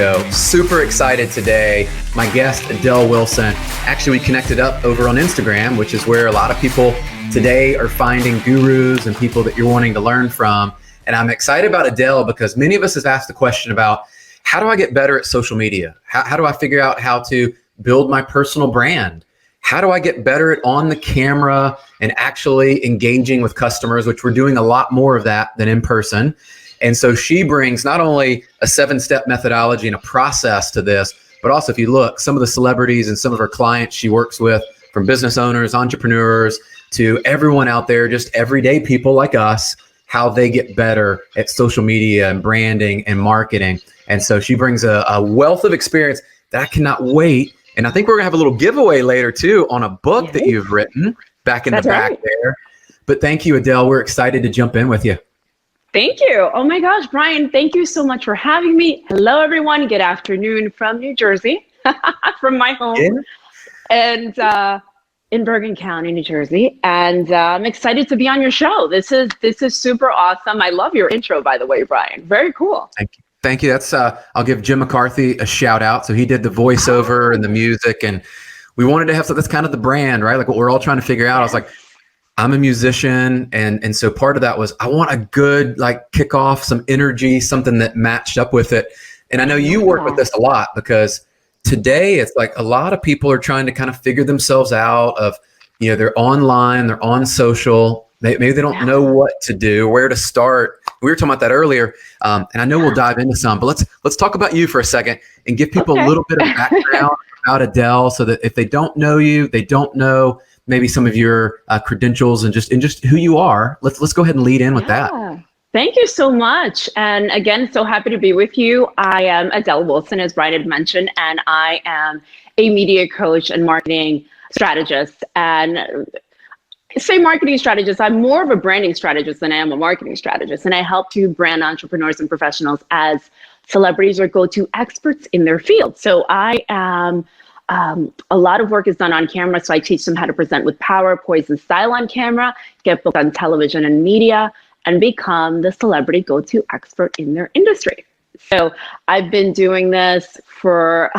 Show. Super excited today. My guest, Adel Wilson. Actually, we connected up over on Instagram, which is where a lot of people today are finding gurus and people that you're wanting to learn from. And I'm excited about Adel because many of us have asked the question about how do I get better at social media? How do I figure out how to build my personal brand? How do I get better at on the camera and actually engaging with customers, which we're doing a lot more of that than in person. And so she brings not only a 7-step methodology and a process to this, but also if you look, some of the celebrities and some of her clients she works with, from business owners, entrepreneurs, to everyone out there, just everyday people like us, how they get better at social media and branding and marketing. And so she brings a wealth of experience that I cannot wait. And I think we're gonna have a little giveaway later too on a book that you've written back in the back there. But thank you, Adel. We're excited to jump in with you. Thank you. Oh my gosh, Brian, thank you so much for having me. Hello, everyone. Good afternoon from New Jersey, from my home, and in Bergen County, New Jersey. And I'm excited to be on your show. This is super awesome. I love your intro, by the way, Brian. Very cool. Thank you. Thank you. That's I'll give Jim McCarthy a shout out. So he did the voiceover and the music, and we wanted to have something that's kind of the brand, right? Like what we're all trying to figure out. I was like, I'm a musician, and so part of that was I want a good like kickoff, some energy, something that matched up with it. And I know you work with this a lot because today it's like a lot of people are trying to kind of figure themselves out of, you know, they're online, they're on social, maybe they don't know what to do, where to start. We were talking about that earlier, and I know we'll dive into some, but let's talk about you for a second and give people a little bit of background about Adel, so that if they don't know you, they don't know maybe some of your credentials and just who you are. Let's go ahead and lead in with that. Thank you so much. And again, so happy to be with you. I am Adel Wilson, as Brian had mentioned, and I am a media coach and marketing strategist. And I say marketing strategist, I'm more of a branding strategist than I am a marketing strategist. And I help to brand entrepreneurs and professionals as celebrities or go-to experts in their field. So I am a lot of work is done on camera, so I teach them how to present with power, poise, and style on camera, get booked on television and media, and become the celebrity go-to expert in their industry. So I've been doing this for,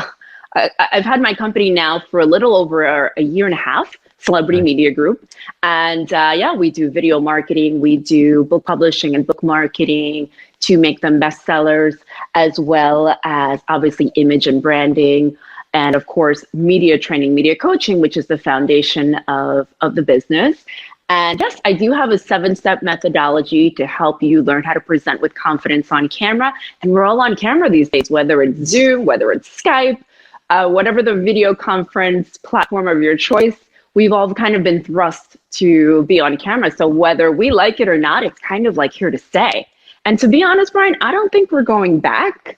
I've had my company now for a little over a year and a half, Celebrity Media Group. And we do video marketing, we do book publishing and book marketing to make them bestsellers, as well as obviously image and branding, and of course, media training, media coaching, which is the foundation of the business. And yes, I do have a 7-step methodology to help you learn how to present with confidence on camera. And we're all on camera these days, whether it's Zoom, whether it's Skype, whatever the video conference platform of your choice, we've all kind of been thrust to be on camera. So whether we like it or not, it's kind of like here to stay. And to be honest, Brian, I don't think we're going back.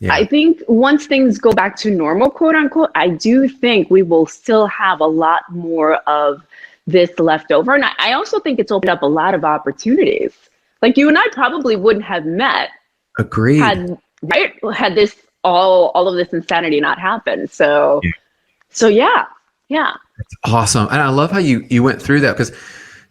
Yeah. I think once things go back to normal, quote unquote, I do think we will still have a lot more of this left over. And I also think it's opened up a lot of opportunities. Like you and I probably wouldn't have met. Agreed. Had this, all of this insanity not happened. So yeah. That's awesome. And I love how you went through that because,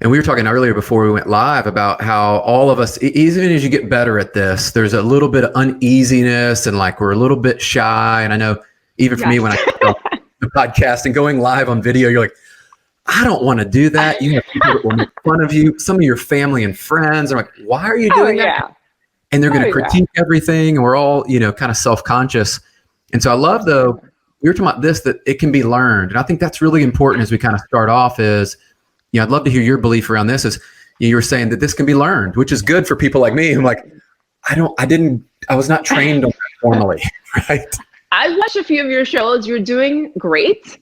and we were talking earlier before we went live about how all of us, even as you get better at this, there's a little bit of uneasiness and like we're a little bit shy. And I know even for me, when I get the podcast and going live on video, you're like, I don't want to do that. You have people that will make fun of you. Some of your family and friends are like, why are you doing that? And they're going to critique everything. And we're all, kind of self-conscious. And so I love though, we were talking about this, that it can be learned. And I think that's really important as we kind of start off is, I'd love to hear your belief around this is you were saying that this can be learned, which is good for people like me. I'm like, I was not trained on that formally, right? I watched a few of your shows. You're doing great.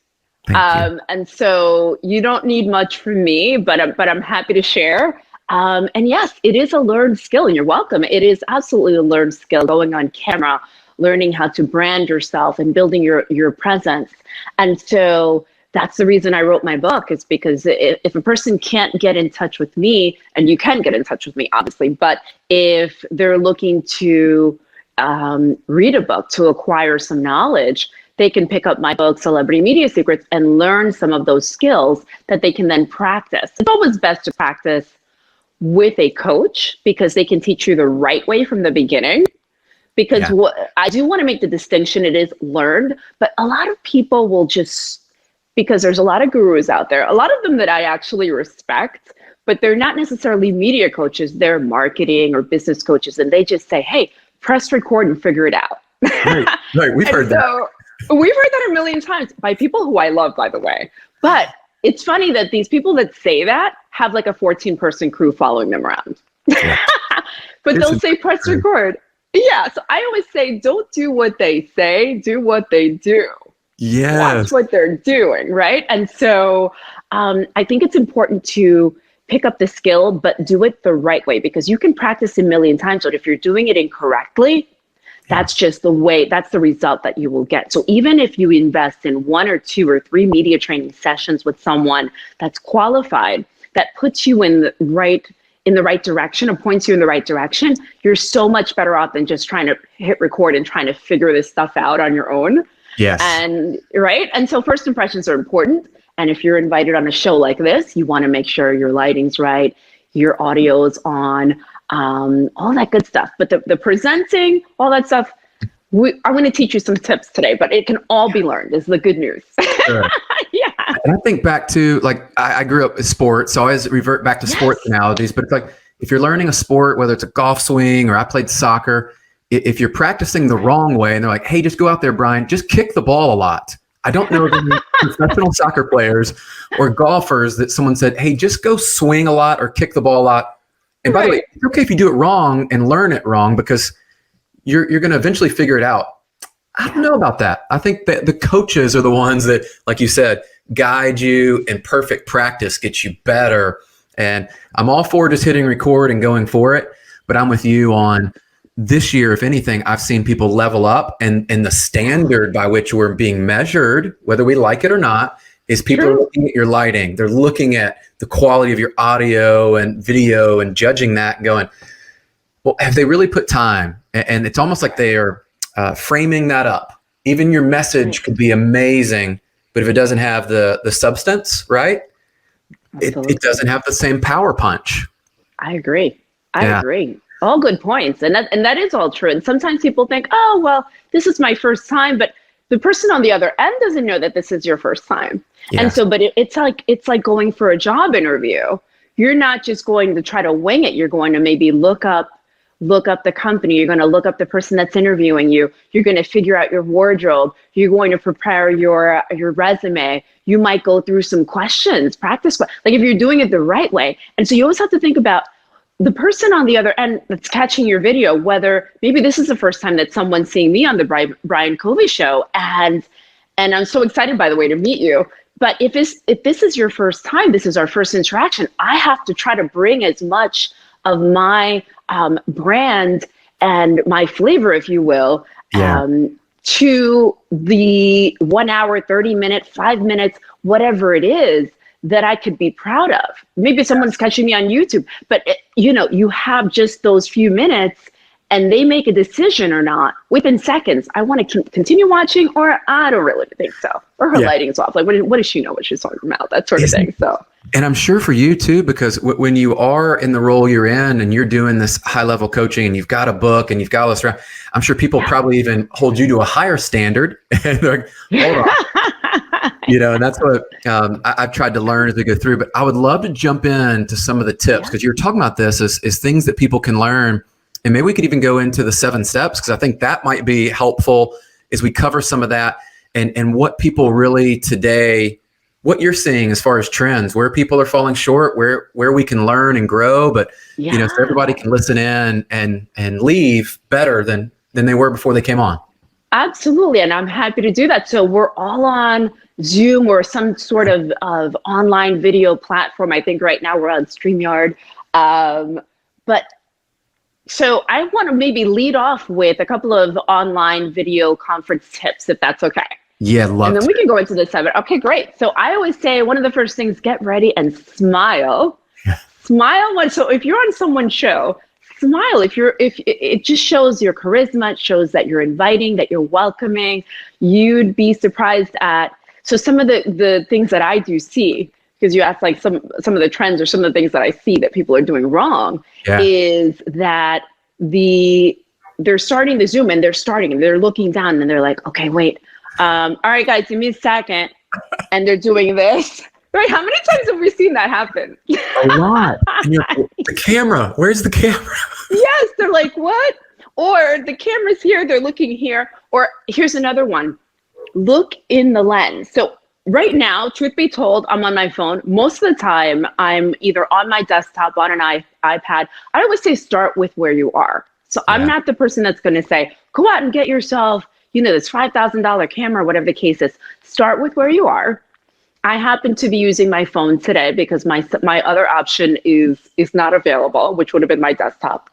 Thank you. And so you don't need much from me, but I'm happy to share. And yes, it is a learned skill, and you're welcome. It is absolutely a learned skill, going on camera, learning how to brand yourself and building your presence. And so that's the reason I wrote my book, is because if a person can't get in touch with me, and you can get in touch with me, obviously, but if they're looking to read a book to acquire some knowledge, they can pick up my book, Celebrity Media Secrets, and learn some of those skills that they can then practice. It's always best to practice with a coach because they can teach you the right way from the beginning. because what I do want to make the distinction, it is learned, but a lot of people will just, because there's a lot of gurus out there, a lot of them that I actually respect, but they're not necessarily media coaches, they're marketing or business coaches, and they just say, hey, press record and figure it out. Right. We've heard that. We've heard that a million times by people who I love, by the way. But it's funny that these people that say that have like a 14-person crew following them around. Yeah. But they'll say press record. Yeah. So I always say, don't do what they say, do what they do. Yeah. Watch what they're doing, right? And so I think it's important to pick up the skill, but do it the right way, because you can practice a million times, but if you're doing it incorrectly, that's just the way, that's the result that you will get. So even if you invest in 1 or 2 or 3 media training sessions with someone that's qualified, that puts you in the right direction or points you in the right direction, you're so much better off than just trying to hit record and trying to figure this stuff out on your own. Yes. And right. And so first impressions are important. And if you're invited on a show like this, you want to make sure your lighting's right, your audio's on, all that good stuff. But the presenting, all that stuff, I'm going to teach you some tips today, but it can all be learned is the good news. Sure. Yeah. And I think back to, like, I grew up in sports, so I always revert back to sports analogies, but it's like, if you're learning a sport, whether it's a golf swing or I played soccer, if you're practicing the wrong way and they're like, hey, just go out there, Brian, just kick the ball a lot. I don't know of any professional soccer players or golfers that someone said, hey, just go swing a lot or kick the ball a lot. And by the way, it's okay if you do it wrong and learn it wrong, because you're going to eventually figure it out. I don't know about that. I think that the coaches are the ones that, like you said, guide you, and perfect practice gets you better. And I'm all for just hitting record and going for it. But I'm with you on this year. If anything, I've seen people level up, and the standard by which we're being measured, whether we like it or not, is people are looking at your lighting. They're looking at the quality of your audio and video and judging that and going, well, have they really put time? And it's almost like they are framing that up. Even your message could be amazing, but if it doesn't have the substance, right? It doesn't have the same power punch. I agree. I agree. All good points. And that is all true. And sometimes people think, oh, well, this is my first time, but the person on the other end doesn't know that this is your first time. Yeah. And so, but it's like going for a job interview. You're not just going to try to wing it. You're going to maybe look up the company. You're going to look up the person that's interviewing you. You're going to figure out your wardrobe. You're going to prepare your resume. You might go through some questions, practice, like if you're doing it the right way. And so you always have to think about the person on the other end that's catching your video, whether maybe this is the first time that someone's seeing me on the Brian Covey Show. And I'm so excited, by the way, to meet you. But if this is your first time, this is our first interaction, I have to try to bring as much of my brand and my flavor, if you will, to the 1 hour, 30 minute, 5 minutes, whatever it is that I could be proud of. Maybe someone's catching me on YouTube, but you have just those few minutes and they make a decision or not within seconds. I want to continue watching, or I don't really think so. Or her lighting's off. Like, what does she know what she's talking about? That sort of thing. So. And I'm sure for you too, because when you are in the role you're in and you're doing this high level coaching and you've got a book and you've got all this around, I'm sure people probably even hold you to a higher standard. And they're like, hold on. And that's what I've tried to learn as we go through. But I would love to jump into some of the tips, because you're talking about this as things that people can learn. And maybe we could even go into the 7 steps, because I think that might be helpful as we cover some of that and what people really today, what you're seeing as far as trends, where people are falling short, where we can learn and grow, but so everybody can listen in and leave better than they were before they came on. Absolutely. And I'm happy to do that. So we're all on Zoom or some sort of online video platform. I think right now we're on StreamYard. So I want to maybe lead off with a couple of online video conference tips, if that's okay. Yeah, love And then we can go into the 7. Okay, great. So I always say one of the first things, get ready and smile. Smile. So if you're on someone's show, smile. If it just shows your charisma, it shows that you're inviting, that you're welcoming. You'd be surprised at. So some of the things that I do see, because you asked like some of the trends or some of the things that I see that people are doing wrong, is that they're starting the Zoom and they're looking down and they're like, okay, wait. All right, guys, give me a second. And they're doing this. Right? How many times have we seen that happen? A lot. And the camera, where's the camera? Yes, they're like, what? Or the camera's here, they're looking here. Or here's another one. Look in the lens. So right now, truth be told, I'm on my phone. Most of the time, I'm either on my desktop, on an iPad. I always say start with where you are. So I'm not the person that's going to say, go out and get yourself, this $5,000 camera, whatever the case is. Start with where you are. I happen to be using my phone today because my other option is not available, which would have been my desktop.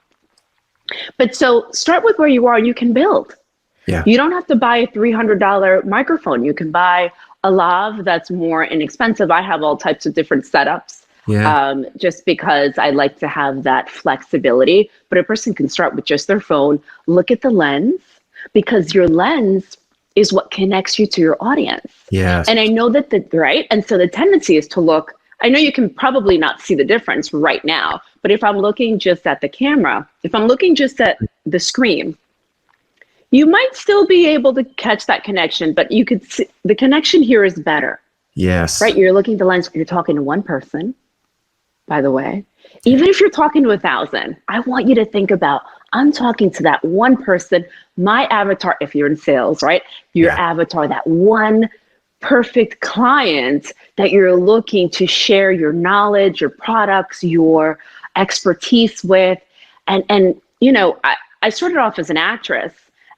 But so start with where you are and you can build. Yeah. You don't have to buy a $300 microphone. You can buy a lav that's more inexpensive. I have all types of different setups just because I like to have that flexibility. But a person can start with just their phone, look at the lens, because your lens is what connects you to your audience. Yes. And I know that right? And so the tendency is to look, I know you can probably not see the difference right now, but if I'm looking just at the camera, if I'm looking just at the screen, you might still be able to catch that connection, but you could see the connection here is better. Yes. Right? You're looking at the lens, you're talking to one person, by the way. Even if you're talking to 1,000, I want you to think about, I'm talking to that one person, my avatar, if you're in sales, right? Your avatar, that one perfect client that you're looking to share your knowledge, your products, your expertise with. And I started off as an actress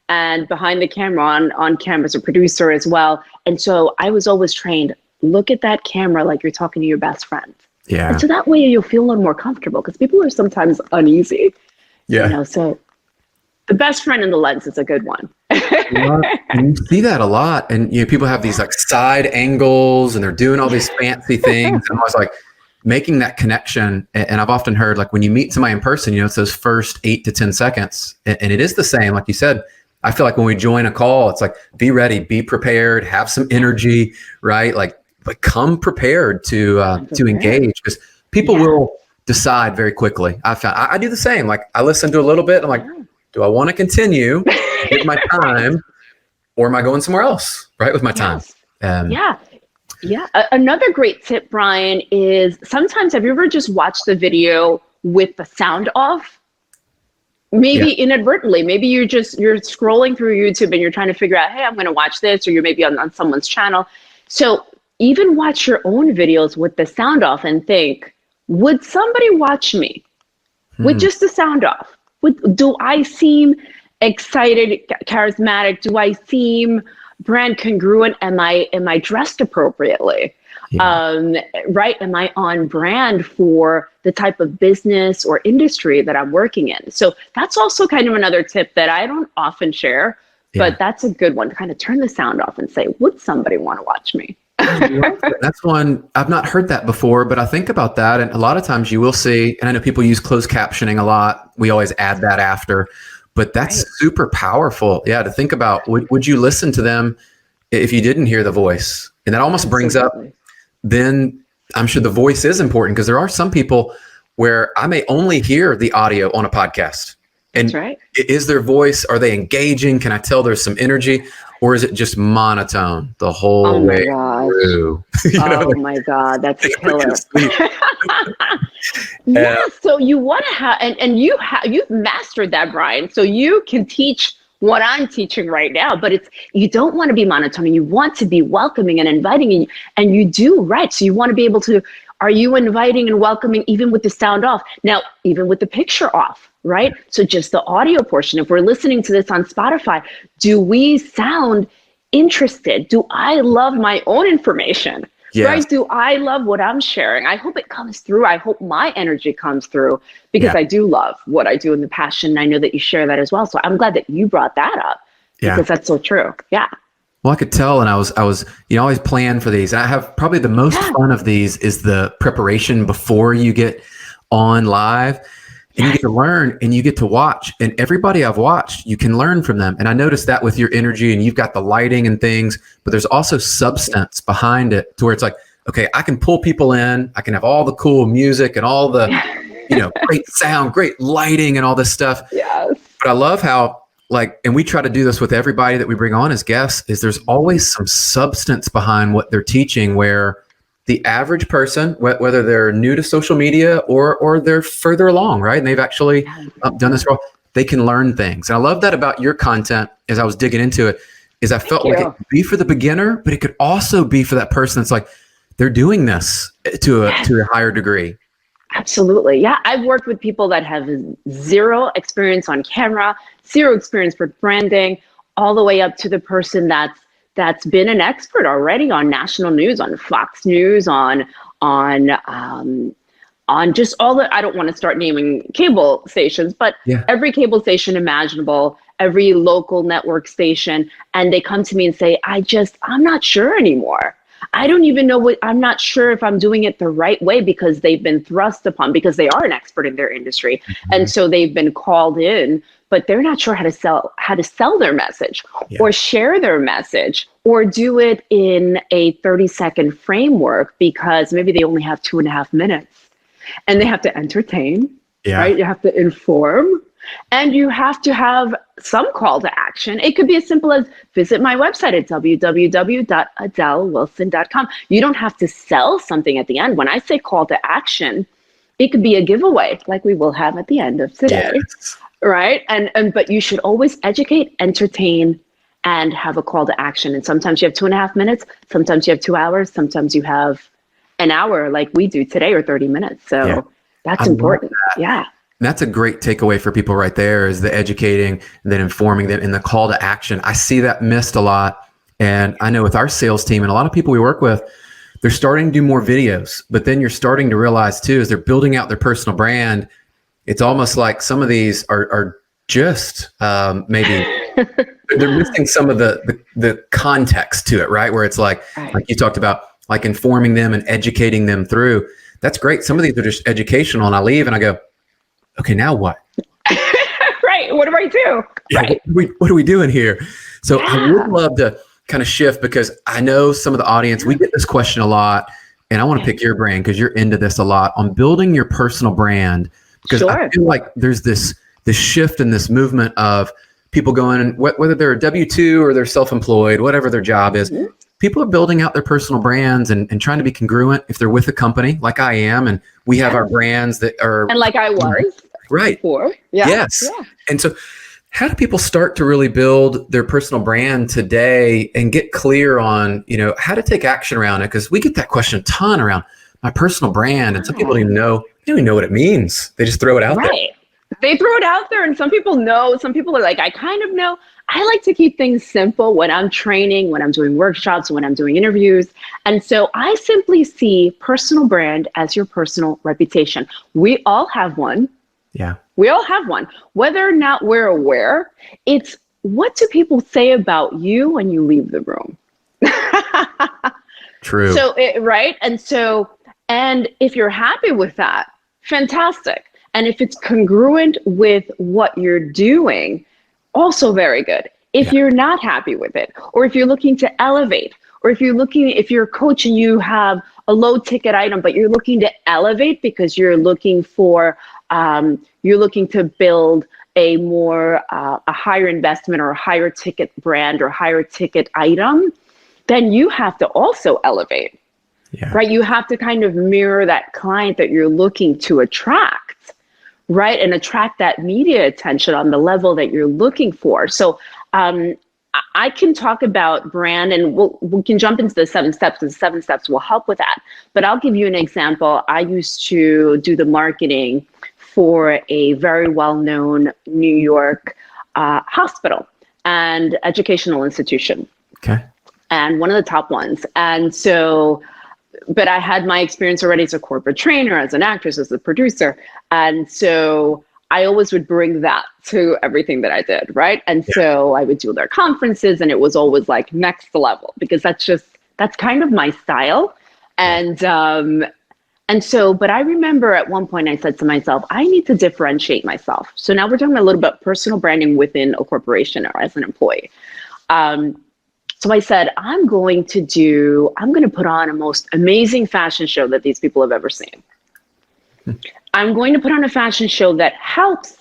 and behind the camera, on camera as a producer as well. And so I was always trained, look at that camera like you're talking to your best friend. Yeah. And so that way you'll feel a little more comfortable because people are sometimes uneasy. Yeah. So the best friend in the lens is a good one. And you see that a lot. And people have these like side angles and they're doing all these fancy things. And I was like making that connection. And I've often heard like when you meet somebody in person, it's those first 8 to 10 seconds. And it is the same. Like you said, I feel like when we join a call, it's like, be ready, be prepared, have some energy, right? Like come prepared to engage because people will decide very quickly. I do the same. Like I listen to a little bit. I'm like, do I want to continue with my time or am I going somewhere else, right? With my time. Another great tip, Brian, is sometimes have you ever just watched the video with the sound off? Maybe inadvertently, maybe you're scrolling through YouTube and you're trying to figure out, hey, I'm going to watch this, or you're maybe on someone's channel. So even watch your own videos with the sound off and think, would somebody watch me with just the sound off? Do I seem excited, charismatic? Do I seem brand congruent? Am I dressed appropriately? Right? Am I on brand for the type of business or industry that I'm working in? So that's also kind of another tip that I don't often share, but that's a good one to kind of turn the sound off and say, would somebody want to watch me? That's one, I've not heard that before, but I think about that. And a lot of times you will see, and I know people use closed captioning a lot. We always add that after, but that's super powerful. Yeah. To think about, would you listen to them if you didn't hear the voice? And that almost brings up, then I'm sure the voice is important because there are some people where I may only hear the audio on a podcast. And is their voice, are they engaging? Can I tell there's some energy? Or is it just monotone the whole way through? My God, that's killer. So you want to have, and you've mastered that, Brian. So you can teach what I'm teaching right now, but you don't want to be monotone. You want to be welcoming and inviting, and you do, right? So you want to be able to, are you inviting and welcoming even with the sound off? Now, even with the picture off, right? So just the audio portion, if we're listening to this on Spotify, do we sound interested? Do I love my own information? Yes. Right? Do I love what I'm sharing? I hope it comes through. I hope my energy comes through because I do love what I do and the passion. I know that you share that as well. So I'm glad that you brought that up because that's so true. Yeah. Well, I could tell, and I was, always plan for these. And I have probably the most fun of these is the preparation before you get on live. And you get to learn and you get to watch. And everybody I've watched, you can learn from them. And I noticed that with your energy and you've got the lighting and things, but there's also substance behind it to where it's like, okay, I can pull people in. I can have all the cool music and all the, great sound, great lighting and all this stuff. Yes. But I love how, like, and we try to do this with everybody that we bring on as guests, is there's always some substance behind what they're teaching, where the average person, whether they're new to social media or they're further along, right, and they've actually done this role, they can learn things. And I love that about your content. As I was digging into it, is I felt like it could be for the beginner, but it could also be for that person that's like, they're doing this to a higher degree. Absolutely. Yeah. I've worked with people that have zero experience on camera, zero experience with branding, all the way up to the person that's been an expert already on national news, on Fox News, on just all the, I don't want to start naming cable stations, but every cable station imaginable, every local network station. And they come to me and say, I'm not sure anymore. I don't even know I'm not sure if I'm doing it the right way, because they've been thrust upon, because they are an expert in their industry. And so they've been called in, but they're not sure how to sell their message or share their message or do it in a 30-second framework, because maybe they only have 2.5 minutes and they have to entertain, right? You have to inform. And you have to have some call to action. It could be as simple as visit my website at www.adelwilson.com. You don't have to sell something at the end. When I say call to action, it could be a giveaway like we will have at the end of today, right? But you should always educate, entertain, and have a call to action. And sometimes you have 2.5 minutes, sometimes you have 2 hours, sometimes you have an hour like we do today, or 30 minutes. So that's important. Yeah. And that's a great takeaway for people right there, is the educating and then informing them in the call to action. I see that missed a lot. And I know with our sales team and a lot of people we work with, they're starting to do more videos, but then you're starting to realize too, as they're building out their personal brand, it's almost like some of these are just maybe they're missing some of the context to it, right? Where it's like you talked about, like informing them and educating them through. That's great. Some of these are just educational, and I leave and I go, okay, now what? Right. What do I do? Right. What are we doing here? So I would love to kind of shift, because I know some of the audience, we get this question a lot, and I want to pick your brain because you're into this a lot on building your personal brand, because I feel like there's this shift in this movement of people going, and whether they're a W-2 or they're self-employed, whatever their job is, people are building out their personal brands and trying to be congruent if they're with a company like I am, and we have our brands that are. And like I was. Right. Before. Yeah. Yes. Yeah. And so how do people start to really build their personal brand today and get clear on, how to take action around it? Because we get that question a ton around my personal brand, and some people don't even know what it means. They just throw it out there. They throw it out there, and some people know, some people are like, I kind of know. I like to keep things simple when I'm training, when I'm doing workshops, when I'm doing interviews. And so I simply see personal brand as your personal reputation. We all have one. Yeah. We all have one. Whether or not we're aware, it's what do people say about you when you leave the room? True. So, right? And if you're happy with that, fantastic. And if it's congruent with what you're doing, also very good. If you're not happy with it, or if you're looking to elevate, or if you're a coach and you have a low ticket item, but you're looking to elevate because you're looking to build a more, a higher investment or a higher ticket brand or higher ticket item, then you have to also elevate, right? You have to kind of mirror that client that you're looking to attract, right? And attract that media attention on the level that you're looking for. So I can talk about brand, and we can jump into the 7 steps, and the 7 steps will help with that. But I'll give you an example. I used to do the marketing for a very well-known New York hospital and educational institution. Okay. And one of the top ones. And so, but I had my experience already as a corporate trainer, as an actress, as a producer. And so I always would bring that to everything that I did, right? And so I would do their conferences, and it was always like next level, because that's kind of my style. And so, but I remember at one point I said to myself, I need to differentiate myself. So now we're talking a little bit personal branding within a corporation or as an employee. So I said, I'm going to put on a most amazing fashion show that these people have ever seen. I'm going to put on a fashion show that helps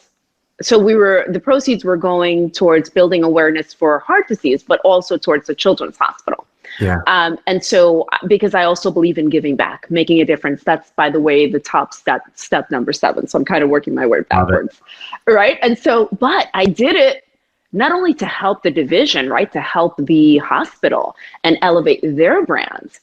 so the proceeds were going towards building awareness for heart disease, but also towards the children's hospital. Yeah. And so, because I also believe in giving back, making a difference. That's, by the way, the top step number 7. So I'm kind of working my way backwards. Right. And so, but I did it not only to help the division, right, to help the hospital and elevate their brands,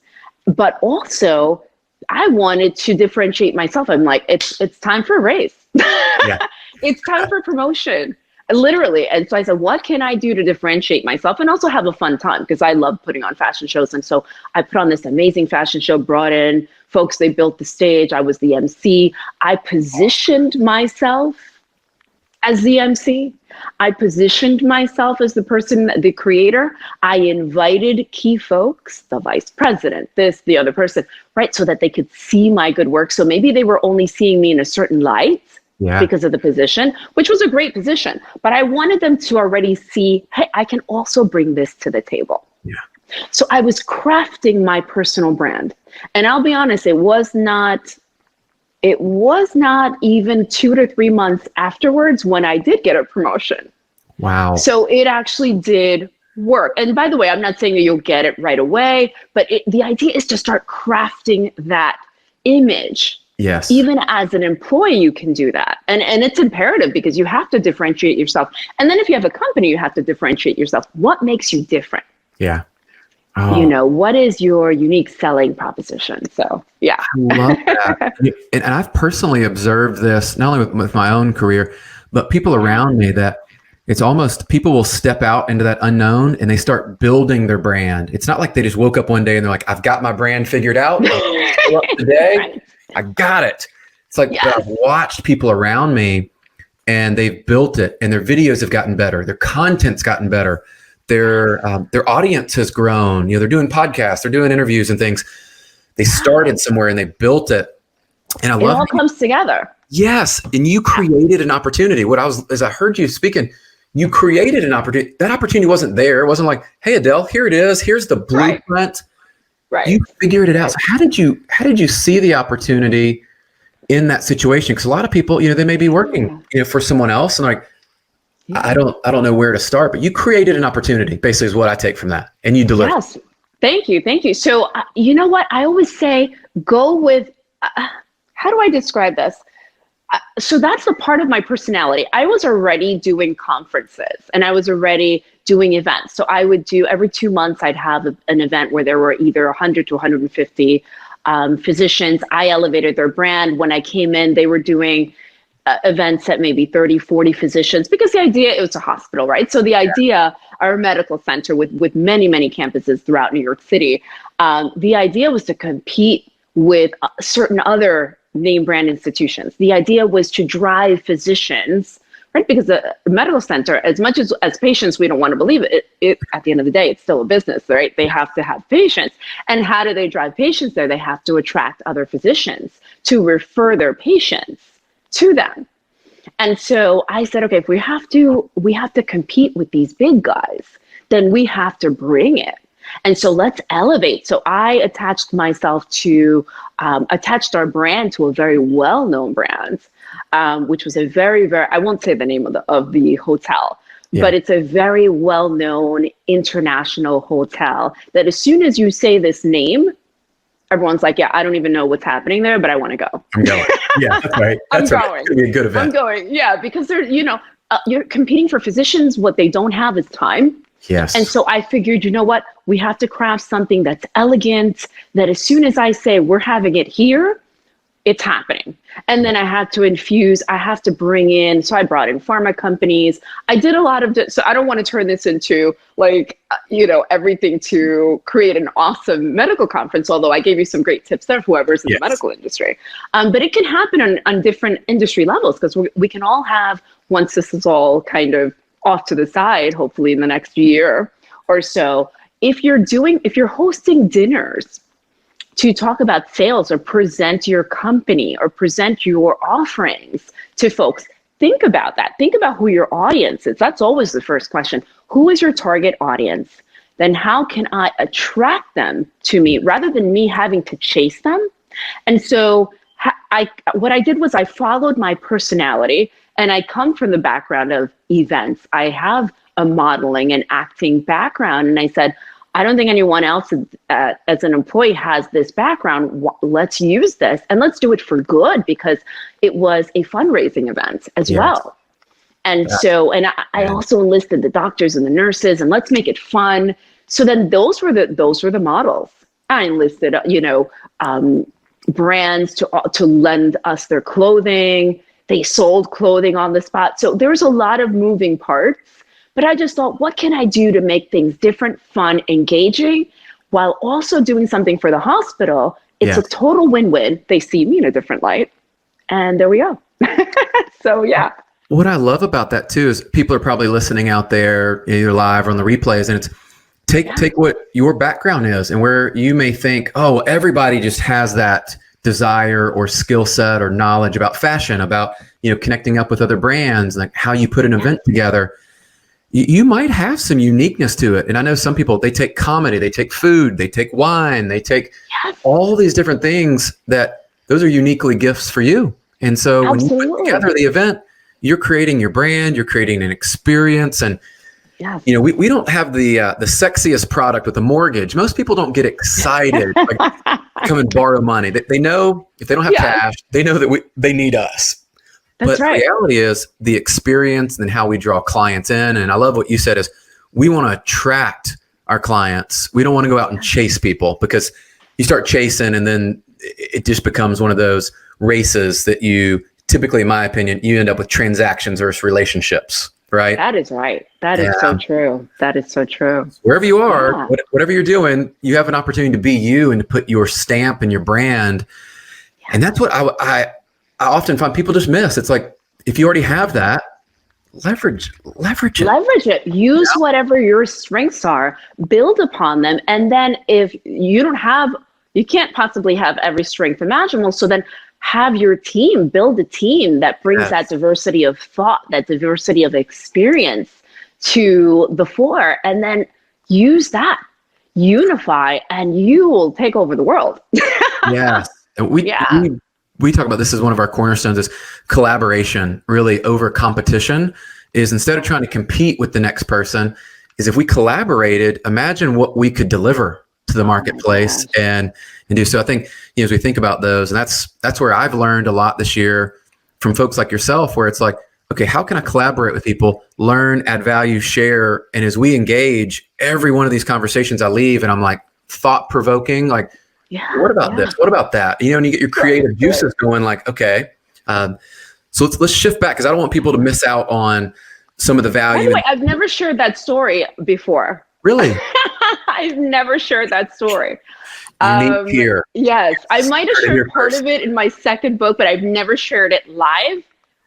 but also I wanted to differentiate myself. I'm like, it's time for a raise. Yeah. It's time for promotion. Literally. And so I said, what can I do to differentiate myself and also have a fun time? Because I love putting on fashion shows. And so I put on this amazing fashion show, brought in folks, they built the stage. I was the MC. I positioned myself as the MC. I positioned myself as the person, the creator. I invited key folks, the vice president, this, the other person, right? So that they could see my good work. So maybe they were only seeing me in a certain light. Yeah. Because of the position, which was a great position. But I wanted them to already see, hey, I can also bring this to the table. Yeah. So I was crafting my personal brand. And I'll be honest, it was not even 2 to 3 months afterwards when I did get a promotion. Wow. So it actually did work. And by the way, I'm not saying that you'll get it right away, but the idea is to start crafting that image. Yes. Even as an employee, you can do that. And it's imperative because you have to differentiate yourself. And then if you have a company, you have to differentiate yourself. What makes you different? Yeah. Oh. You know, what is your unique selling proposition? So, yeah. I love that. And I've personally observed this, not only with my own career, but people around me, that it's almost people will step out into that unknown and they start building their brand. It's not like they just woke up one day and they're like, I've got my brand figured out. Today. Right. I got it. It's like, yes. I've watched people around me and they've built it and their videos have gotten better. Their content's gotten better. Their audience has grown. You know, they're doing podcasts, they're doing interviews and things. They started somewhere and they built it. And I love it. It all comes together. Yes. And you created an opportunity. As I heard you speaking, you created an opportunity. That opportunity wasn't there. It wasn't like, hey, Adel, here it is. Here's the blueprint. Right. You figured it out. So how did you see the opportunity in that situation? Because a lot of people, you know, they may be working, you know, for someone else, and like, I don't know where to start. But you created an opportunity. Basically, is what I take from that, and you delivered. Yes. Thank you. So you know what I always say? Go with. How do I describe this? So that's a part of my personality. I was already doing conferences and I was already doing events. So I would do every 2 months, I'd have an event where there were either 100 to 150 physicians. I elevated their brand. When I came in, they were doing events at maybe 30, 40 physicians, because the idea, it was a hospital, right? So the idea, our medical center with many, many campuses throughout New York City, the idea was to compete with certain other name brand institutions. The idea was to drive physicians, right? Because the medical center, as much as patients, we don't want to believe it, at the end of the day, it's still a business, right? They have to have patients. And how do they drive patients there? They have to attract other physicians to refer their patients to them. And so I said, okay, if we have to compete with these big guys, then we have to bring it. And so let's elevate. So I attached myself to, attached our brand to a very well-known brand, which was a very, very, I won't say the name of the hotel, but it's a very well-known international hotel that as soon as you say this name, everyone's like, yeah, I don't even know what's happening there, but I want to go. I'm going. Yeah, that's right. That's right. It's going to be a good event. I'm going. Yeah, because they're, you're competing for physicians. What they don't have is time. Yes. And so I figured, you know what, we have to craft something that's elegant, that as soon as I say we're having it here, it's happening. And then I have to bring in, so I brought in pharma companies. I did a lot of, so I don't want to turn this into everything to create an awesome medical conference, although I gave you some great tips there, whoever's in the medical industry. But it can happen on different industry levels, because we can all have, once this is all kind of off to the side, hopefully in the next year or so, if you're hosting dinners to talk about sales or present your company or present your offerings to folks, think about that. Think about who your audience is. That's always the first question. Who is your target audience? Then how can I attract them to me rather than me having to chase them? And so what I did was I followed my personality. And I come from the background of events. I have a modeling and acting background. And I said, I don't think anyone else as an employee has this background. Let's use this and let's do it for good, because it was a fundraising event as well. And so, and I also enlisted the doctors and the nurses, and let's make it fun. So then those were the models. I enlisted, brands to lend us their clothing. They sold clothing on the spot. So there's a lot of moving parts. But I just thought, what can I do to make things different, fun, engaging, while also doing something for the hospital? It's a total win-win. They see me in a different light. And there we go. So, yeah. What I love about that, too, is people are probably listening out there, either live or on the replays, and it's take what your background is and where you may think, oh, everybody just has that desire or skill set or knowledge about fashion, about, connecting up with other brands, like how you put an event together. You might have some uniqueness to it. And I know some people, they take comedy, they take food, they take wine, they take all these different things that those are uniquely gifts for you. And so when you put together the event, you're creating your brand, you're creating an experience. And, we don't have the sexiest product with a mortgage. Most people don't get excited, like come and borrow money. They know if they don't have cash, they know that they need us. But the reality is the experience and how we draw clients in. And I love what you said is we want to attract our clients. We don't want to go out and chase people, because you start chasing and then it just becomes one of those races that you typically, in my opinion, you end up with transactions versus relationships, right? That is right. That is so true. That is so true. Wherever you are, whatever you're doing, you have an opportunity to be you and to put your stamp and your brand. And that's what I often find people just miss. It's like, if you already have that, leverage it. Leverage it. Use whatever your strengths are, build upon them. And then if you can't possibly have every strength imaginable. So then have your team, build a team that brings that diversity of thought, that diversity of experience to the fore, and then use that, unify, and you will take over the world. Yes. We talk about this as one of our cornerstones is collaboration, really, over competition. Is instead of trying to compete with the next person, is if we collaborated, imagine what we could deliver to the marketplace and do. So I think, as we think about those, and that's where I've learned a lot this year from folks like yourself, where it's like, okay, how can I collaborate with people, learn, add value, share? And as we engage, every one of these conversations I leave and I'm like thought provoking, like, what about this? What about that? And you get your creative juices going, like, okay. So let's shift back, because I don't want people to miss out on some of the value. By the way, I've never shared that story before. Really? I've never shared that story. Here. Yes, I might have shared part of it in my second book, but I've never shared it live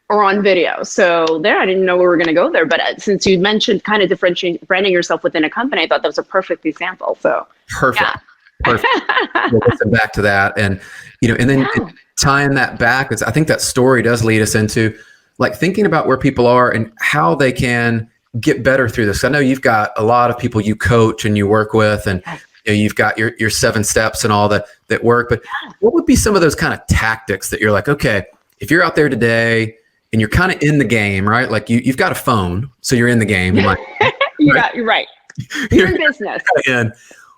or on video. So there, I didn't know we were going to go there. But since you mentioned kind of branding yourself within a company, I thought that was a perfect example. So perfect. Yeah. Perfect. We'll listen back to that. And, and then tying that back, I think that story does lead us into like thinking about where people are and how they can get better through this. I know you've got a lot of people you coach and you work with, and you've got your 7 steps and all that work. But what would be some of those kind of tactics that you're like, okay, if you're out there today and you're kind of in the game, right? Like you've got a phone, so you're in the game. You're right. You're in business. And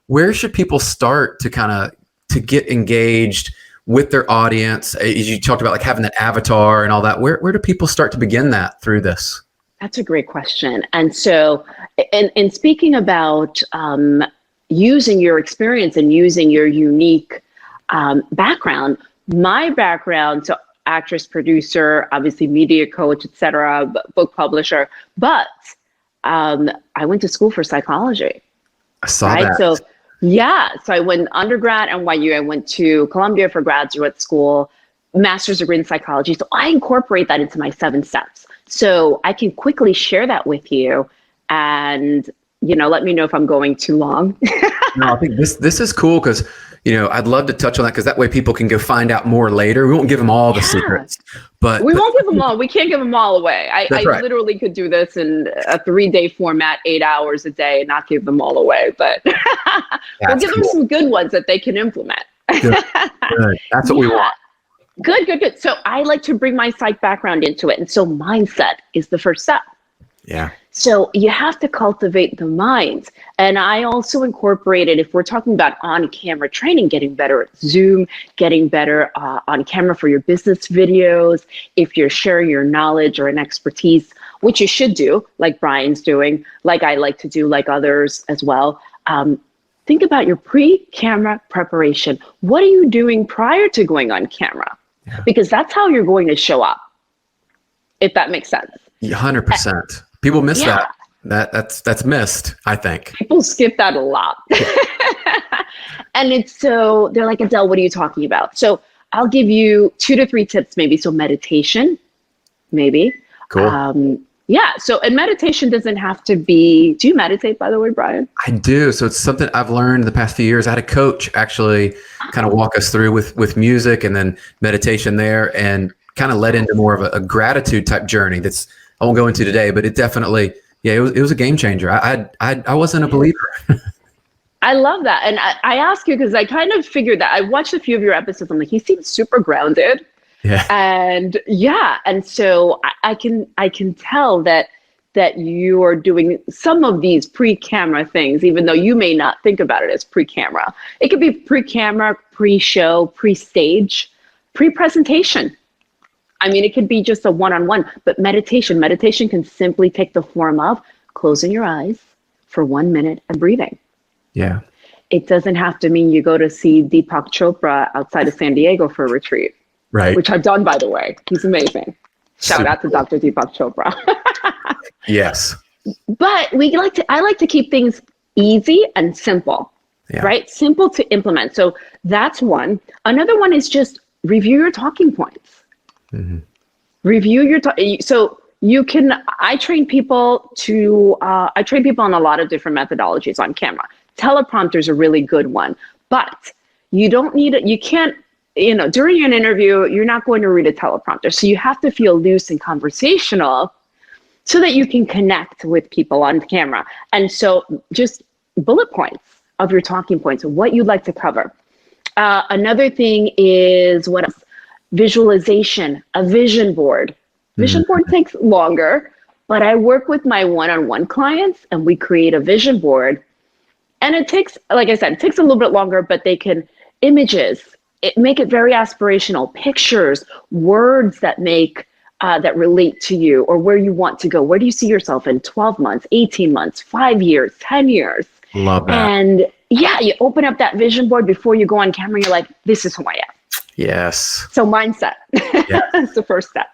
where should people start to get engaged with their audience? As you talked about, like having that avatar and all that, where do people start to begin that through this? That's a great question. And so, in speaking about using your experience and using your unique background, my background, so actress, producer, obviously media coach, etc., book publisher, but I went to school for psychology. I saw that. So I went undergrad at NYU. I went to Columbia for graduate school, master's degree in psychology. So I incorporate that into my 7 steps. So I can quickly share that with you and, let me know if I'm going too long. No, I think this is cool because, I'd love to touch on that because that way people can go find out more later. We won't give them all the secrets, but we won't give them all. We can't give them all away. I literally could do this in a 3-day format, 8 hours a day, and not give them all away. But we'll give them some good ones that they can implement. Good. That's what we want. Good, good, good. So I like to bring my psych background into it. And so mindset is the first step. Yeah. So you have to cultivate the mind. And I also incorporated, if we're talking about on-camera training, getting better at Zoom, getting better on camera for your business videos, if you're sharing your knowledge or an expertise, which you should do, like Brian's doing, like I like to do, like others as well. Think about your pre-camera preparation. What are you doing prior to going on camera? Yeah. Because that's how you're going to show up, if that makes sense. 100%. People miss that. That's missed, I think. People skip that a lot. And it's so, they're like, Adel, what are you talking about? So I'll give you 2 to 3 tips maybe. So meditation, maybe. Cool. So, and meditation doesn't have to be, do you meditate, by the way, Brian? I do. So it's something I've learned in the past few years. I had a coach actually kind of walk us through with music and then meditation there, and kind of led into more of a gratitude type journey that's, I won't go into today, but it definitely, it was a game changer. I wasn't a believer. I love that. And I ask you because I kind of figured that I watched a few of your episodes. I'm like, he seems super grounded. Yeah. And so I can tell that you are doing some of these pre-camera things, even though you may not think about it as pre-camera. It could be pre-camera, pre-show, pre-stage, pre-presentation. I mean, it could be just a one-on-one, but meditation can simply take the form of closing your eyes for 1 minute and breathing. Yeah. It doesn't have to mean you go to see Deepak Chopra outside of San Diego for a retreat. Right. Which I've done, by the way. He's amazing. Shout out to Dr. Deepak Chopra. Yes. But I like to keep things easy and simple, right? Simple to implement. So that's one. Another one is just review your talking points. Mm-hmm. Review your so you can. I train people on a lot of different methodologies on camera. Teleprompter is a really good one, but you don't need it. You can't. During an interview, you're not going to read a teleprompter, so you have to feel loose and conversational, so that you can connect with people on camera. And so, just bullet points of your talking points, what you'd like to cover. Another thing is what else? Visualization, a vision board. Vision board takes longer, but I work with my one-on-one clients and we create a vision board. And it takes, like I said, it takes a little bit longer, but they can make it very aspirational, pictures, words that relate to you or where you want to go. Where do you see yourself in 12 months, 18 months, 5 years, 10 years? Love that. And you open up that vision board before you go on camera. You're like, this is who I am. Yes. So mindset. Yeah. That's the first step.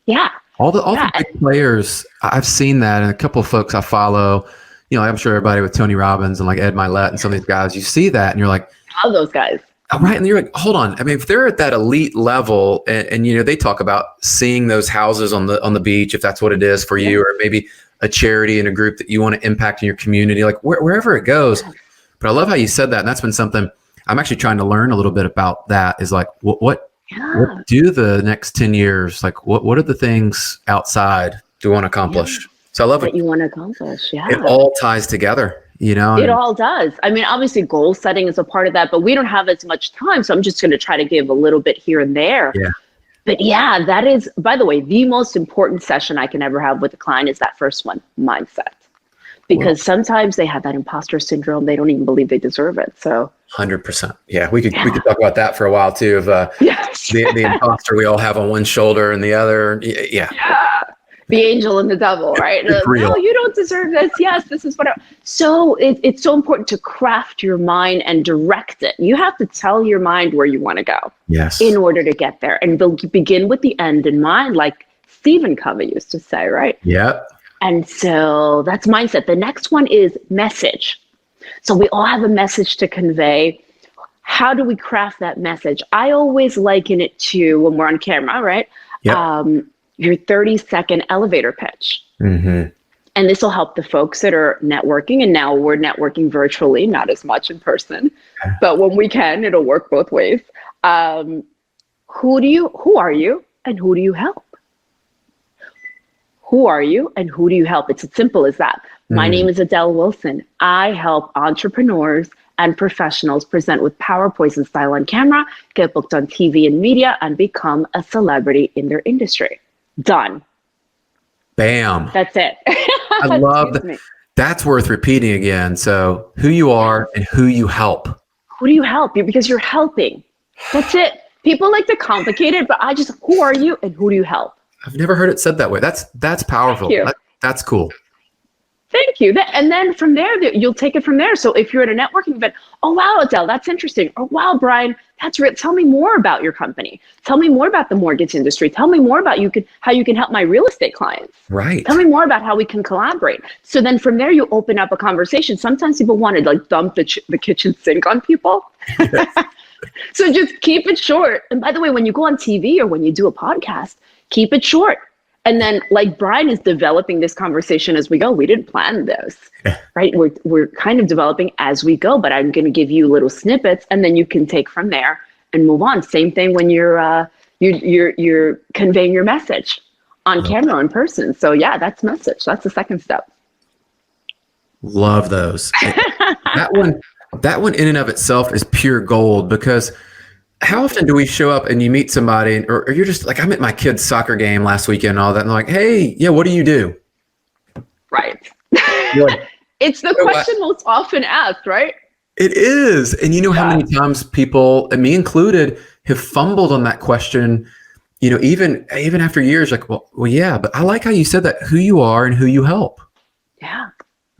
Yeah. All the big players, I've seen that, and a couple of folks I follow, I'm sure everybody with Tony Robbins and like Ed Milet and some of these guys, you see that and you're like, love those guys. Right. And you're like, hold on. I mean, if they're at that elite level and they talk about seeing those houses on the beach, if that's what it is for you, or maybe a charity and a group that you want to impact in your community, like wherever it goes. But I love how you said that. And that's been something I'm actually trying to learn a little bit about. That is like, what do the next 10 years? Like, what are the things outside do you want to accomplish? So I love what you want to accomplish. Yeah. It all ties together, It all does. I mean, obviously goal setting is a part of that, but we don't have as much time. So I'm just going to try to give a little bit here and there. Yeah. But that is, by the way, the most important session I can ever have with a client is that first one, mindset. Because sometimes they have that imposter syndrome. They don't even believe they deserve it. So 100%. Yeah. We could talk about that for a while too. Of the imposter we all have on one shoulder and the other. Yeah. The angel and the devil, right? No, you don't deserve this. Yes, this is whatever. So it's so important to craft your mind and direct it. You have to tell your mind where you want to go. Yes. In order to get there. And begin with the end in mind, like Stephen Covey used to say, right? Yep. And so that's mindset. The next one is message. So we all have a message to convey. How do we craft that message? I always liken it to when we're on camera, right? Yep. Your 30-second elevator pitch. Mm-hmm. And this will help the folks that are networking. And now we're networking virtually, not as much in person. Okay. But when we can, it'll work both ways. Who are you and who do you help? who are you and who do you help? It's as simple as that. My name is Adel Wilson. I help entrepreneurs and professionals present with power, poise, and style on camera, get booked on TV and media, and become a celebrity in their industry. Done. Bam. That's it. I love that. That's worth repeating again. So who you are and who you help. Who do you help? Because you're helping. That's it. People like to complicate it, but who are you and who do you help? I've never heard it said that way. That's powerful. That's cool. Thank you. And then from there, you'll take it from there. So if you're at a networking event, oh, wow, Adel, that's interesting. Oh, wow, Brian, that's real. Tell me more about your company. Tell me more about the mortgage industry. Tell me more about how you can help my real estate clients. Right. Tell me more about how we can collaborate. So then from there, you open up a conversation. Sometimes people want to like dump the kitchen sink on people. Yes. So just keep it short. And by the way, when you go on TV or when you do a podcast, keep it short. And then like Brian is developing this conversation as we go. We didn't plan this, right? We're kind of developing as we go, but I'm going to give you little snippets and then you can take from there and move on. Same thing when you're conveying your message on camera or in person. So yeah, that's message. That's the second step. Love those. That one in and of itself is pure gold, because how often do we show up and you meet somebody or you're just like, I'm at my kid's soccer game last weekend and all that. And they're like, hey, yeah, what do you do? Right. Like, it's the question most often asked, right? It is. And you know how many times people, and me included, have fumbled on that question, even after years, like, well, yeah, but I like how you said that, who you are and who you help. Yeah.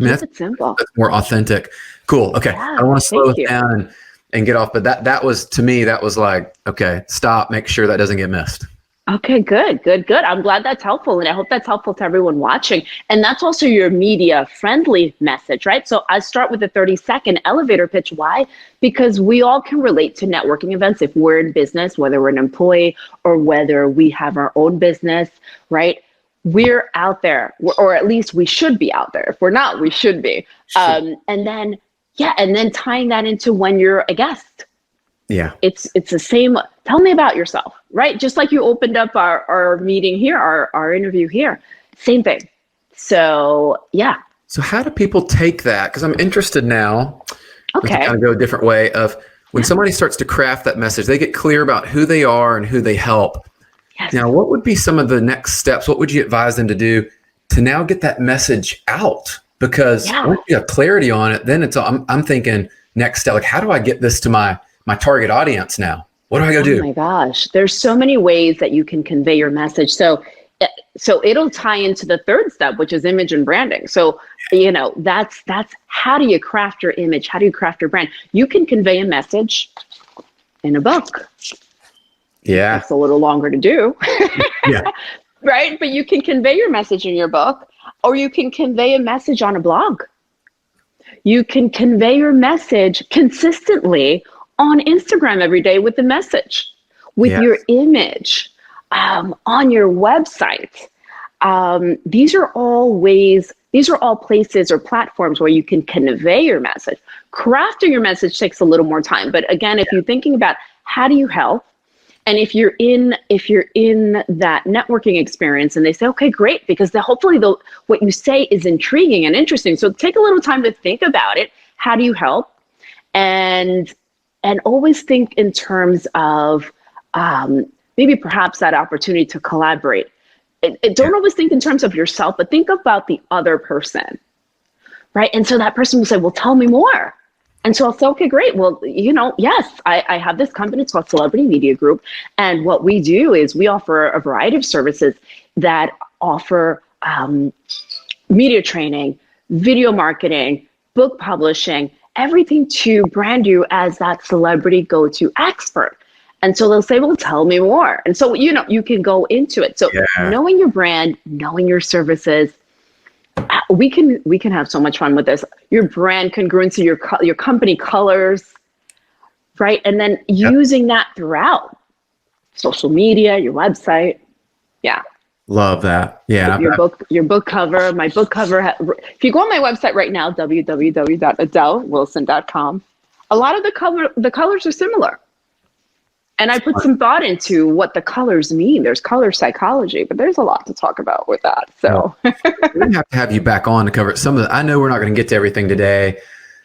I mean, that's simple. That's more authentic. Cool. Okay. Yeah, I don't want to slow it down and get off, but that was, to me, that was like, okay, stop, make sure that doesn't get missed. Okay, good. I'm glad that's helpful. And I hope that's helpful to everyone watching. And that's also your media friendly message, right? So I start with a 30-second elevator pitch. Why? Because we all can relate to networking events if we're in business, whether we're an employee or whether we have our own business, right? We're out there, or at least we should be out there. If we're not, we should be. And then tying that into when you're a guest. Yeah. It's the same. Tell me about yourself, right? Just like you opened up our meeting here, our interview here, same thing. So, yeah. So how do people take that? Because I'm interested now. Okay. We can kind of go a different way of when somebody starts to craft that message, they get clear about who they are and who they help. Yes. Now, what would be some of the next steps? What would you advise them to do to now get that message out? Because once you have clarity on it, then I'm thinking next step, like, how do I get this to my target audience now? What do I go do? Oh my gosh, there's so many ways that you can convey your message. So it'll tie into the third step, which is image and branding. So, that's how do you craft your image? How do you craft your brand? You can convey a message in a book. Yeah. It's a little longer to do. Yeah. Right? But you can convey your message in your book, or you can convey a message on a blog. You can convey your message consistently on Instagram every day with the message, with your image, on your website. These are all places or platforms where you can convey your message. Crafting your message takes a little more time. But again, if you're thinking about how do you help, and if you're in that networking experience and they say, okay, great, because hopefully what you say is intriguing and interesting. So take a little time to think about it. How do you help? And always think in terms of maybe perhaps that opportunity to collaborate. Don't always think in terms of yourself, but think about the other person, right? And so that person will say, well, tell me more. And so I'll say, okay, great. Well, yes, I have this company. It's called Celebrity Media Group. And what we do is we offer a variety of services that offer media training, video marketing, book publishing, everything to brand you as that celebrity go-to expert. And so they'll say, well, tell me more. And so, you can go into it. So knowing your brand, knowing your services, we can have so much fun with this. Your brand congruency, your company colors, right? And then using that throughout social media, your website. Yeah. Love that. Yeah. Your book cover, my book cover. If you go on my website right now, www.adelwilson.com, a lot of the colors are similar. And I put some thought into what the colors mean. There's color psychology, but there's a lot to talk about with that. So we have to have you back on to cover some of the, I know we're not going to get to everything today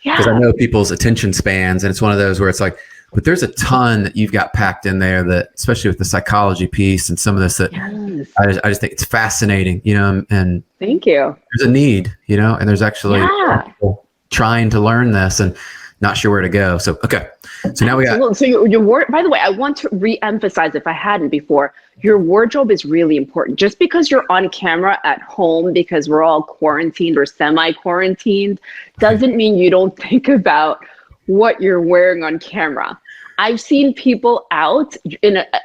because I know people's attention spans, and it's one of those where it's like, but there's a ton that you've got packed in there that, especially with the psychology piece and some of this that I just think it's fascinating, and thank you. There's a need, and there's actually people trying to learn this and not sure where to go. So, okay. So now we got. So your by the way, I want to re-emphasize, if I hadn't before, your wardrobe is really important. Just because you're on camera at home because we're all quarantined or semi-quarantined doesn't mean you don't think about what you're wearing on camera. I've seen people out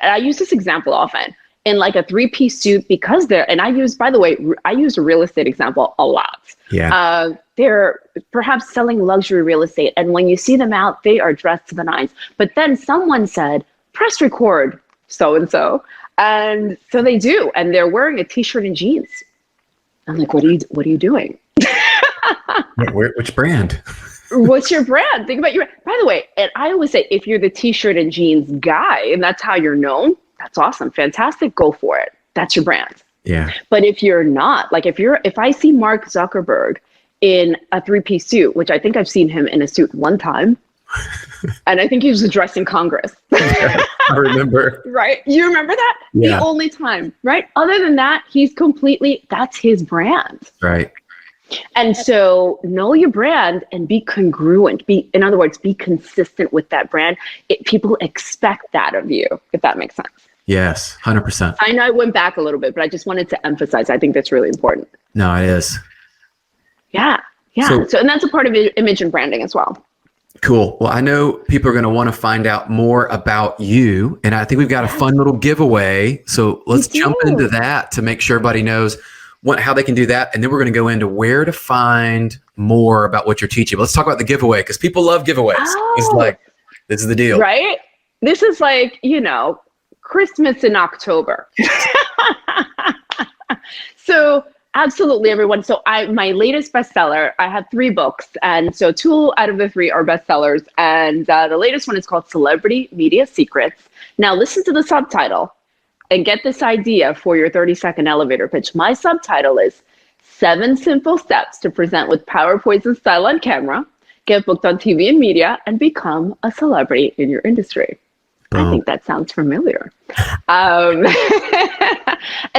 I use this example often, in like a 3-piece suit because and I use a real estate example a lot. Yeah. They're perhaps selling luxury real estate. And when you see them out, they are dressed to the nines. But then someone said, press record so-and-so. And so they do. And they're wearing a t-shirt and jeans. I'm like, what are you doing? Which brand? What's your brand? Think about by the way, and I always say, if you're the t-shirt and jeans guy and that's how you're known, that's awesome. Fantastic. Go for it. That's your brand. Yeah. But if you're not, like if I see Mark Zuckerberg in a 3-piece suit, which I think I've seen him in a suit one time, and I think he was addressing Congress. I remember. Right? You remember that? Yeah. The only time, right? Other than that, that's his brand. Right. And so know your brand and be congruent. In other words, be consistent with that brand. People expect that of you, if that makes sense. Yes, 100%. I know I went back a little bit, but I just wanted to emphasize, I think that's really important. No, it is. Yeah. So and that's a part of image and branding as well. Cool. Well, I know people are going to want to find out more about you, and I think we've got a fun little giveaway. So let's jump into that to make sure everybody knows how they can do that. And then we're going to go into where to find more about what you're teaching. But let's talk about the giveaway because people love giveaways. Oh. It's like, this is the deal. Right? This is like, Christmas in October. So absolutely, everyone. So my latest bestseller, I have 3 books. And so 2 out of the 3 are bestsellers. And the latest one is called Celebrity Media Secrets. Now listen to the subtitle and get this idea for your 30-second elevator pitch. My subtitle is 7 Simple Steps to Present with Power, Poise, and Style on Camera, Get Booked on TV and Media, and Become a Celebrity in Your Industry. I think that sounds familiar. And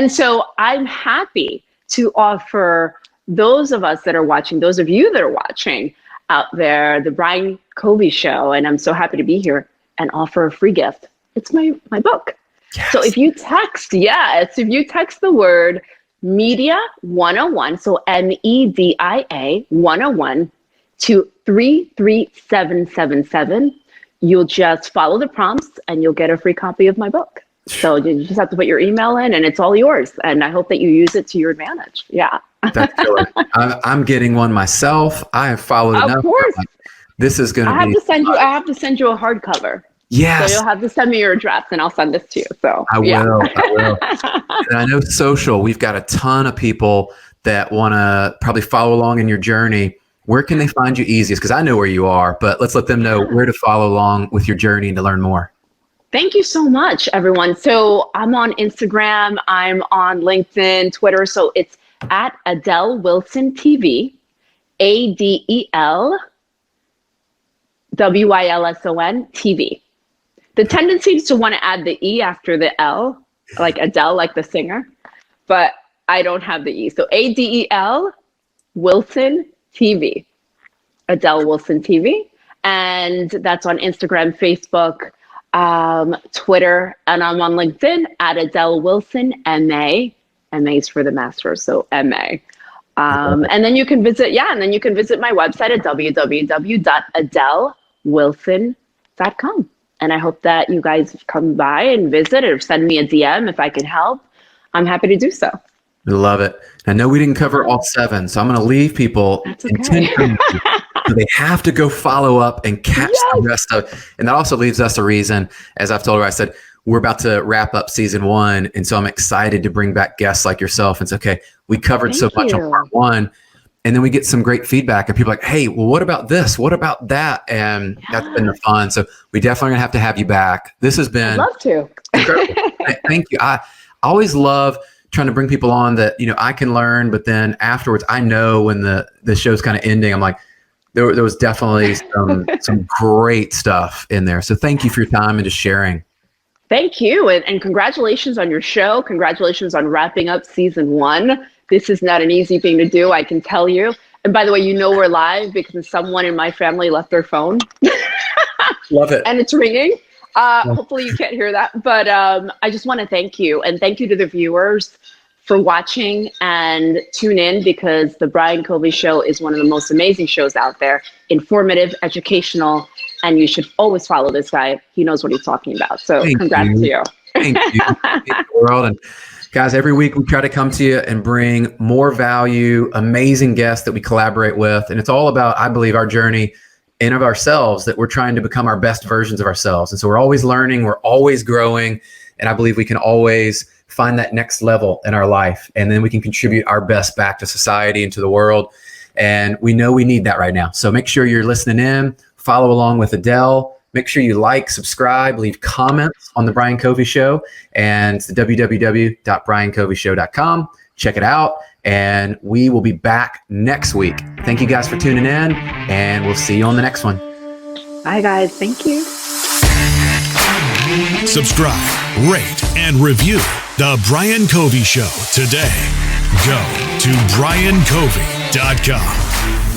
so I'm happy to offer those of us that are watching, those of you that are watching out there, the Brian Covey Show, and I'm so happy to be here and offer a free gift. It's my book. Yes. So if you text the word media 101, so MEDIA 101 to 33777, you'll just follow the prompts and you'll get a free copy of my book. So you just have to put your email in and it's all yours. And I hope that you use it to your advantage. Yeah. That's killer. I'm getting one myself. I have followed enough. Of course. This is going to be. I have to send you a hardcover. Yes. So you'll have to send me your address and I'll send this to you. So I will. And I know social, we've got a ton of people that want to probably follow along in your journey. Where can they find you easiest? Because I know where you are, but let's let them know where to follow along with your journey and to learn more. Thank you so much, everyone. So I'm on Instagram, I'm on LinkedIn, Twitter. So it's at Adel Wilson TV, ADEL WILSON TV. The tendency is to want to add the E after the L, like Adele, like the singer, but I don't have the E. So ADEL Wilson TV, Adel Wilson TV. And that's on Instagram, Facebook, Twitter, and I'm on LinkedIn at Adel Wilson, MA. MA is for the master, so MA. And then you can visit my website at www.adelwilson.com. And I hope that you guys come by and visit or send me a DM if I can help. I'm happy to do so. I love it. I know we didn't cover all 7, so I'm going to leave people intentionally. So they have to go follow up and catch the rest of it. And that also leaves us a reason, as I've told her, I said, we're about to wrap up season 1. And so I'm excited to bring back guests like yourself. And it's okay. We covered so much on part 1. And then we get some great feedback and people are like, hey, well, what about this? What about that? And that's been the fun. So we definitely gonna have you back. This has been I'd love to. incredible. Thank you. I always love trying to bring people on that, I can learn, but then afterwards, I know when the show's kind of ending, I'm like, there was definitely some great stuff in there. So thank you for your time and just sharing. Thank you. And congratulations on your show. Congratulations on wrapping up season 1. This is not an easy thing to do, I can tell you. And by the way, we're live because someone in my family left their phone. Love it. And it's ringing. Hopefully you can't hear that. But I just want to thank you. And thank you to the viewers for watching and tune in, because the Brian Covey Show is one of the most amazing shows out there. Informative, educational, and you should always follow this guy. He knows what he's talking about. So congrats to you. Thank you. World. And guys, every week we try to come to you and bring more value, amazing guests that we collaborate with. And it's all about, I believe, our journey in of ourselves, that we're trying to become our best versions of ourselves. And so we're always learning, we're always growing. And I believe we can always find that next level in our life. And then we can contribute our best back to society and to the world. And we know we need that right now. So make sure you're listening in, follow along with Adel. Make sure you like, subscribe, leave comments on The Brian Covey Show, and it's www.briancoveyshow.com. Check it out, and we will be back next week. Thank you guys for tuning in, and we'll see you on the next one. Bye, guys. Thank you. Subscribe, rate, and review The Brian Covey Show today. Go to briancovey.com.